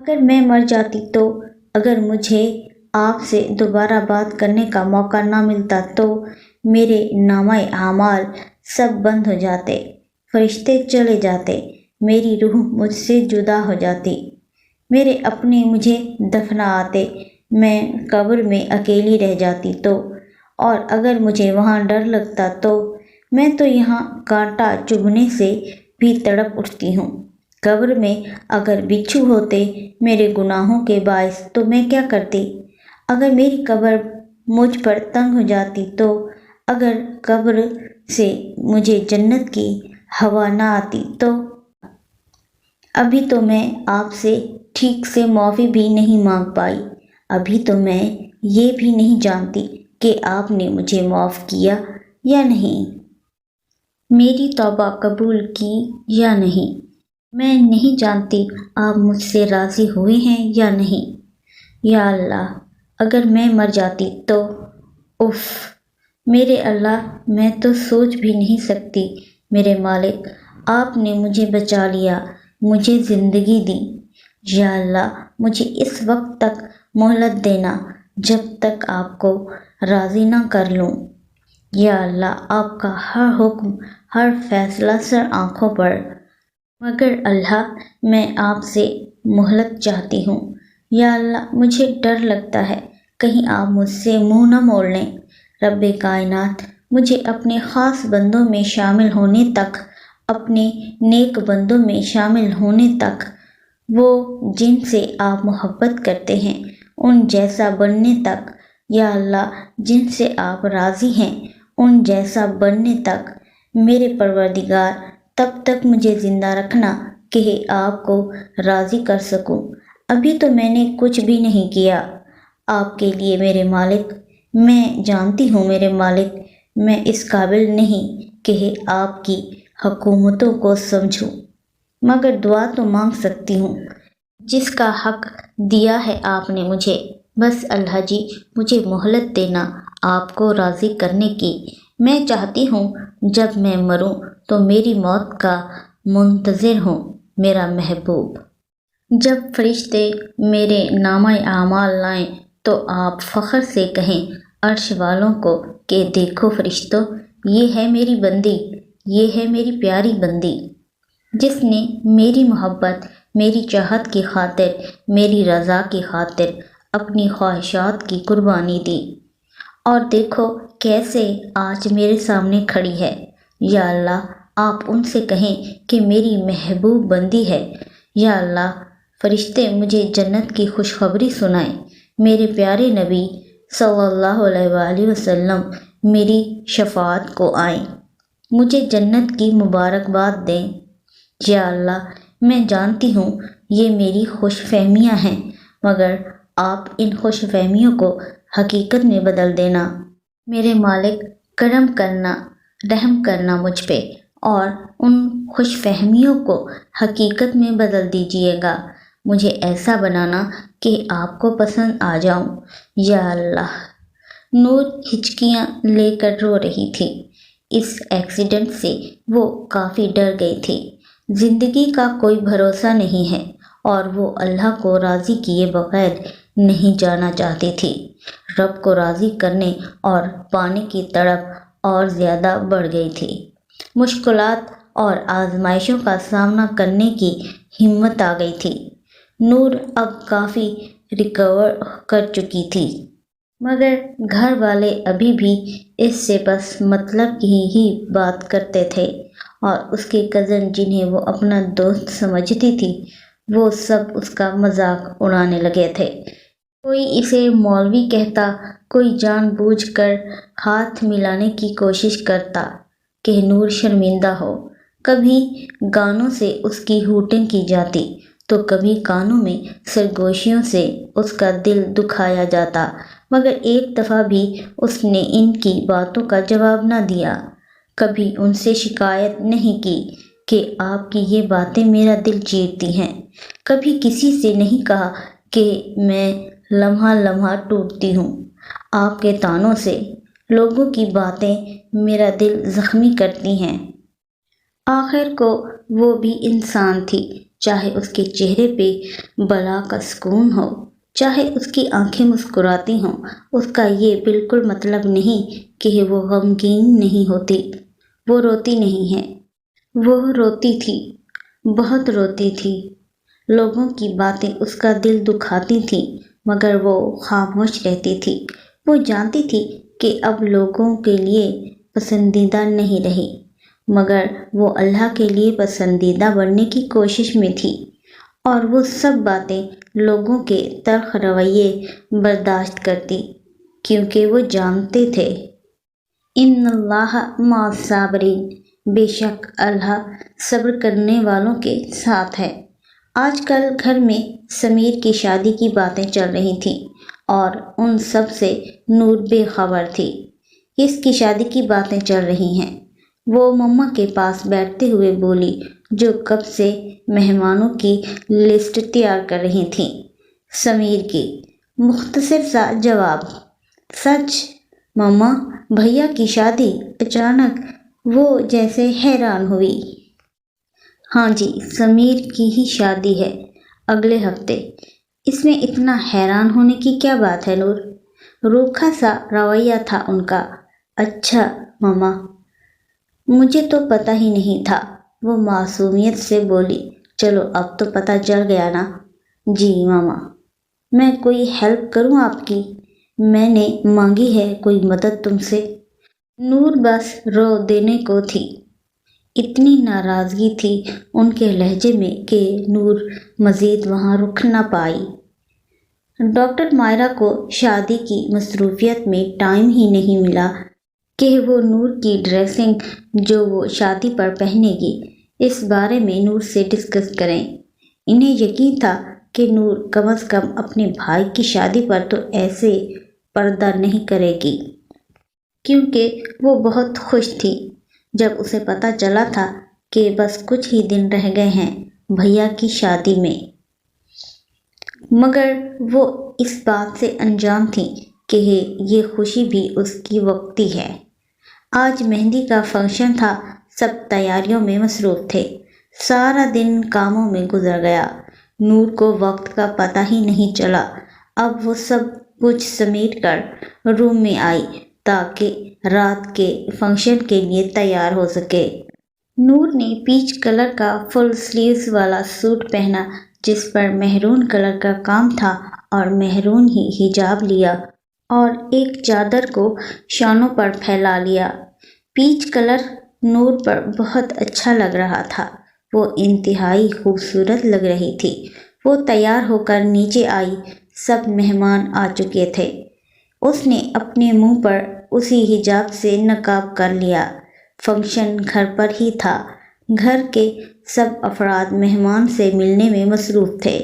اگر میں مر جاتی تو اگر مجھے آپ سے دوبارہ بات کرنے کا موقع نہ ملتا تو میرے نامہ اعمال سب بند ہو جاتے، فرشتے چلے جاتے، میری روح مجھ سے جدا ہو جاتی، میرے اپنے مجھے دفنا آتے، میں قبر میں اکیلی رہ جاتی تو، اور اگر مجھے وہاں ڈر لگتا تو میں تو یہاں کانٹا چبھنے سے بھی تڑپ اٹھتی ہوں۔ قبر میں اگر بچھو ہوتے میرے گناہوں کے باعث تو میں کیا کرتی؟ اگر میری قبر مجھ پر تنگ ہو جاتی تو، اگر قبر سے مجھے جنت کی ہوا نہ آتی تو، ابھی تو میں آپ سے ٹھیک سے معافی بھی نہیں مانگ پائی، ابھی تو میں یہ بھی نہیں جانتی کہ آپ نے مجھے معاف کیا یا نہیں، میری توبہ قبول کی یا نہیں، میں نہیں جانتی آپ مجھ سے راضی ہوئے ہیں یا نہیں۔ یا اللہ، اگر میں مر جاتی تو، اف، میرے اللہ، میں تو سوچ بھی نہیں سکتی۔ میرے مالک، آپ نے مجھے بچا لیا، مجھے زندگی دی۔ یا اللہ، مجھے اس وقت تک مہلت دینا جب تک آپ کو راضی نہ کر لوں۔ یا اللہ، آپ کا ہر حکم، ہر فیصلہ سر آنکھوں پر، مگر اللہ، میں آپ سے مہلت چاہتی ہوں۔ یا اللہ، مجھے ڈر لگتا ہے کہیں آپ مجھ سے منہ نہ موڑ لیں۔ رب کائنات، مجھے اپنے خاص بندوں میں شامل ہونے تک، اپنے نیک بندوں میں شامل ہونے تک، وہ جن سے آپ محبت کرتے ہیں ان جیسا بننے تک، یا اللہ، جن سے آپ راضی ہیں ان جیسا بننے تک، میرے پروردگار، تب تک مجھے زندہ رکھنا کہ آپ کو راضی کر سکوں۔ ابھی تو میں نے کچھ بھی نہیں کیا آپ کے لیے میرے مالک، میں جانتی ہوں میرے مالک، میں اس قابل نہیں کہ آپ کی حکومتوں کو سمجھوں، مگر دعا تو مانگ سکتی ہوں جس کا حق دیا ہے آپ نے مجھے۔ بس اللہ جی، مجھے مہلت دینا آپ کو راضی کرنے کی۔ میں چاہتی ہوں جب میں مروں تو میری موت کا منتظر ہوں میرا محبوب۔ جب فرشتے میرے نامہ اعمال لائیں تو آپ فخر سے کہیں عرش والوں کو کہ دیکھو فرشتوں، یہ ہے میری بندی، یہ ہے میری پیاری بندی، جس نے میری محبت، میری چاہت کی خاطر، میری رضا کی خاطر اپنی خواہشات کی قربانی دی، اور دیکھو کیسے آج میرے سامنے کھڑی ہے۔ یا اللہ، آپ ان سے کہیں کہ میری محبوب بندی ہے۔ یا اللہ، فرشتے مجھے جنت کی خوشخبری سنائیں، میرے پیارے نبی صلی اللہ علیہ وآلہ وسلم میری شفاعت کو آئیں، مجھے جنت کی مبارکباد دیں۔ یا اللہ، میں جانتی ہوں یہ میری خوش فہمیاں ہیں، مگر آپ ان خوش فہمیوں کو حقیقت میں بدل دینا۔ میرے مالک، کرم کرنا، رحم کرنا مجھ پہ، اور ان خوش فہمیوں کو حقیقت میں بدل دیجیے گا، مجھے ایسا بنانا کہ آپ کو پسند آ جاؤں۔ یا اللہ۔ نور ہچکیاں لے کر رو رہی تھی۔ اس ایکسیڈنٹ سے وہ کافی ڈر گئی تھی۔ زندگی کا کوئی بھروسہ نہیں ہے، اور وہ اللہ کو راضی کیے بغیر نہیں جانا چاہتی تھی۔ رب کو راضی کرنے اور پانے کی تڑپ اور زیادہ بڑھ گئی تھی۔ مشکلات اور آزمائشوں کا سامنا کرنے کی ہمت آ گئی تھی۔ نور اب کافی ریکور کر چکی تھی، مگر گھر والے ابھی بھی اس سے بس مطلب کی ہی بات کرتے تھے، اور اس کے کزن جنہیں وہ اپنا دوست سمجھتی تھی، وہ سب اس کا مذاق اڑانے لگے تھے۔ کوئی اسے مولوی کہتا، کوئی جان بوجھ کر ہاتھ ملانے کی کوشش کرتا کہ نور شرمندہ ہو۔ کبھی گانوں سے اس کی ہوٹنگ کی جاتی تو کبھی کانوں میں سرگوشیوں سے اس کا دل دکھایا جاتا، مگر ایک دفعہ بھی اس نے ان کی باتوں کا جواب نہ دیا، کبھی ان سے شکایت نہیں کی کہ آپ کی یہ باتیں میرا دل چیرتی ہیں، کبھی کسی سے نہیں کہا کہ میں لمحہ لمحہ ٹوٹتی ہوں آپ کے طعنوں سے، لوگوں کی باتیں میرا دل زخمی کرتی ہیں۔ آخر کو وہ بھی انسان تھی، چاہے اس کے چہرے پہ بلا کا سکون ہو، چاہے اس کی آنکھیں مسکراتی ہوں، اس کا یہ بالکل مطلب نہیں کہ وہ غمگین نہیں ہوتی، وہ روتی نہیں ہے۔ وہ روتی تھی، بہت روتی تھی۔ لوگوں کی باتیں اس کا دل دکھاتی تھیں، مگر وہ خاموش رہتی تھی۔ وہ جانتی تھی کہ اب لوگوں کے لیے پسندیدہ نہیں رہی، مگر وہ اللہ کے لیے پسندیدہ بننے کی کوشش میں تھی، اور وہ سب باتیں، لوگوں کے تلخ رویے برداشت کرتی، کیونکہ وہ جانتے تھے ان اللہ مع الصابرین، بے شک اللہ صبر کرنے والوں کے ساتھ ہے۔ آج کل گھر میں سمیر کی شادی کی باتیں چل رہی تھیں، اور ان سب سے نور بے خبر تھی۔ کس کی شادی کی باتیں چل رہی ہیں؟ وہ مما کے پاس بیٹھتے ہوئے بولی، جو کب سے مہمانوں کی لسٹ تیار کر رہی تھیں۔ سمیر کی مختصر سا جواب، سچ مما، بھیا کی شادی؟ اچانک وہ جیسے حیران ہوئی۔ ہاں جی، سمیر کی ہی شادی ہے اگلے ہفتے۔ اس میں اتنا حیران ہونے کی کیا بات ہے نور؟ روکھا سا رویہ تھا ان کا۔ اچھا مما، مجھے تو پتہ ہی نہیں تھا، وہ معصومیت سے بولی۔ چلو اب تو پتہ چل گیا نا۔ جی ماما، میں کوئی ہیلپ کروں آپ کی؟ میں نے مانگی ہے کوئی مدد تم سے؟ نور بس رو دینے کو تھی، اتنی ناراضگی تھی ان کے لہجے میں کہ نور مزید وہاں رک نہ پائی۔ ڈاکٹر مائرہ کو شادی کی مصروفیت میں ٹائم ہی نہیں ملا کہ وہ نور کی ڈریسنگ جو وہ شادی پر پہنے گی، اس بارے میں نور سے ڈسکس کریں۔ انہیں یقین تھا کہ نور کم از کم اپنے بھائی کی شادی پر تو ایسے پردہ نہیں کرے گی، کیونکہ وہ بہت خوش تھی جب اسے پتہ چلا تھا کہ بس کچھ ہی دن رہ گئے ہیں بھیا کی شادی میں۔ مگر وہ اس بات سے انجان تھی کہ یہ خوشی بھی اس کی وقتی ہے۔ آج مہندی کا فنکشن تھا، سب تیاریوں میں مصروف تھے۔ سارا دن کاموں میں گزر گیا، نور کو وقت کا پتہ ہی نہیں چلا۔ اب وہ سب کچھ سمیٹ کر روم میں آئی تاکہ رات کے فنکشن کے لیے تیار ہو سکے۔ نور نے پیچ کلر کا فل سلیوز والا سوٹ پہنا جس پر میرون کلر کا کام تھا، اور میرون ہی حجاب لیا اور ایک چادر کو شانوں پر پھیلا لیا۔ پیچ کلر نور پر بہت اچھا لگ رہا تھا، وہ انتہائی خوبصورت لگ رہی تھی۔ وہ تیار ہو کر نیچے آئی، سب مہمان آ چکے تھے۔ اس نے اپنے منہ پر اسی حجاب سے نقاب کر لیا۔ فنکشن گھر پر ہی تھا، گھر کے سب افراد مہمان سے ملنے میں مصروف تھے،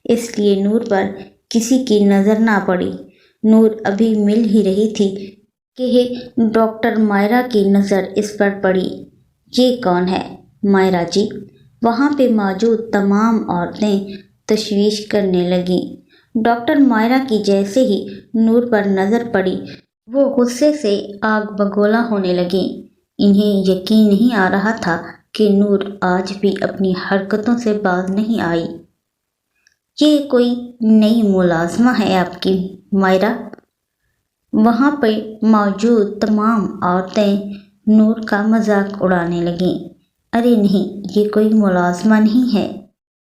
اس لیے نور پر کسی کی نظر نہ پڑی۔ نور ابھی مل ہی رہی تھی کہ ڈاکٹر مائرہ کی نظر اس پر پڑی۔ یہ کون ہے مائرہ جی؟ وہاں پہ موجود تمام عورتیں تشویش کرنے لگیں۔ ڈاکٹر مائرہ کی جیسے ہی نور پر نظر پڑی، وہ غصے سے آگ بگولا ہونے لگیں۔ انہیں یقین نہیں آ رہا تھا کہ نور آج بھی اپنی حرکتوں سے باز نہیں آئی۔ یہ کوئی نئی ملازمہ ہے آپ کی مائرہ؟ وہاں پہ موجود تمام عورتیں نور کا مذاق اڑانے لگیں۔ ارے نہیں، یہ کوئی ملازمہ نہیں ہے،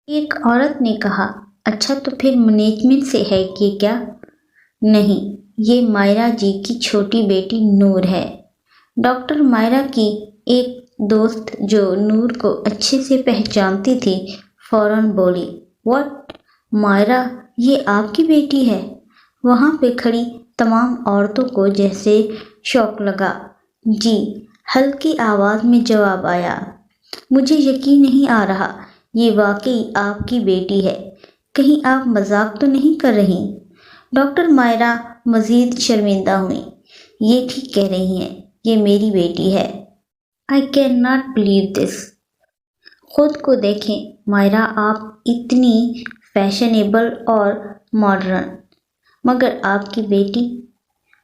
ایک عورت نے کہا۔ اچھا تو پھر مینجمنٹ سے ہے کہ کیا؟ نہیں، یہ مائرہ جی کی چھوٹی بیٹی نور ہے۔ ڈاکٹر مائرہ کی ایک دوست جو نور کو اچھے سے پہچانتی تھی فوراً بولی، واٹ مائرہ، یہ آپ کی بیٹی ہے؟ وہاں پہ کھڑی تمام عورتوں کو جیسے شوق لگا۔ جی، ہلکی آواز میں جواب آیا۔ مجھے یقین نہیں آ رہا، یہ واقعی آپ کی بیٹی ہے، کہیں آپ مذاق تو نہیں کر رہی؟ ڈاکٹر مائرہ مزید شرمندہ ہوئیں۔ یہ ٹھیک کہہ رہی ہیں، یہ میری بیٹی ہے۔ I cannot believe this۔ خود کو دیکھیں مائرہ، آپ اتنی فیشنیبل اور ماڈرن، مگر آپ کی بیٹی؟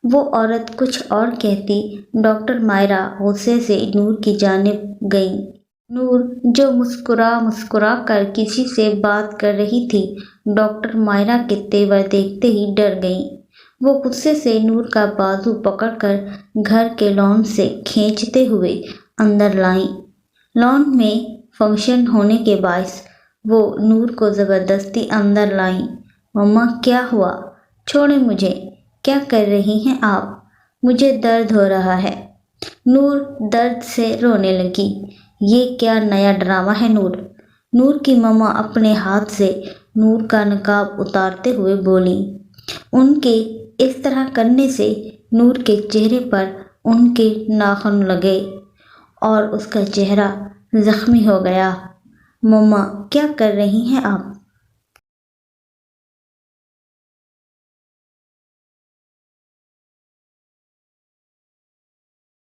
وہ عورت کچھ اور کہتی، ڈاکٹر مائرہ غصے سے نور کی جانب گئیں۔ نور جو مسکرا کر کسی سے بات کر رہی تھی، ڈاکٹر مائرہ کے تیور دیکھتے ہی ڈر گئیں۔ وہ غصے سے نور کا بازو پکڑ کر گھر کے لان سے کھینچتے ہوئے اندر لائیں۔ لان میں فنکشن ہونے کے باعث وہ نور کو زبردستی اندر لائیں۔ مما کیا ہوا؟ چھوڑیں مجھے، کیا کر رہی ہیں آپ؟ مجھے درد ہو رہا ہے۔ نور درد سے رونے لگی۔ یہ کیا نیا ڈرامہ ہے نور؟ نور کی مما اپنے ہاتھ سے نور کا نقاب اتارتے ہوئے بولیں۔ ان کے اس طرح کرنے سے نور کے چہرے پر ان کے ناخن لگے اور اس کا چہرہ زخمی ہو گیا۔ مما کیا کر رہی ہیں آپ؟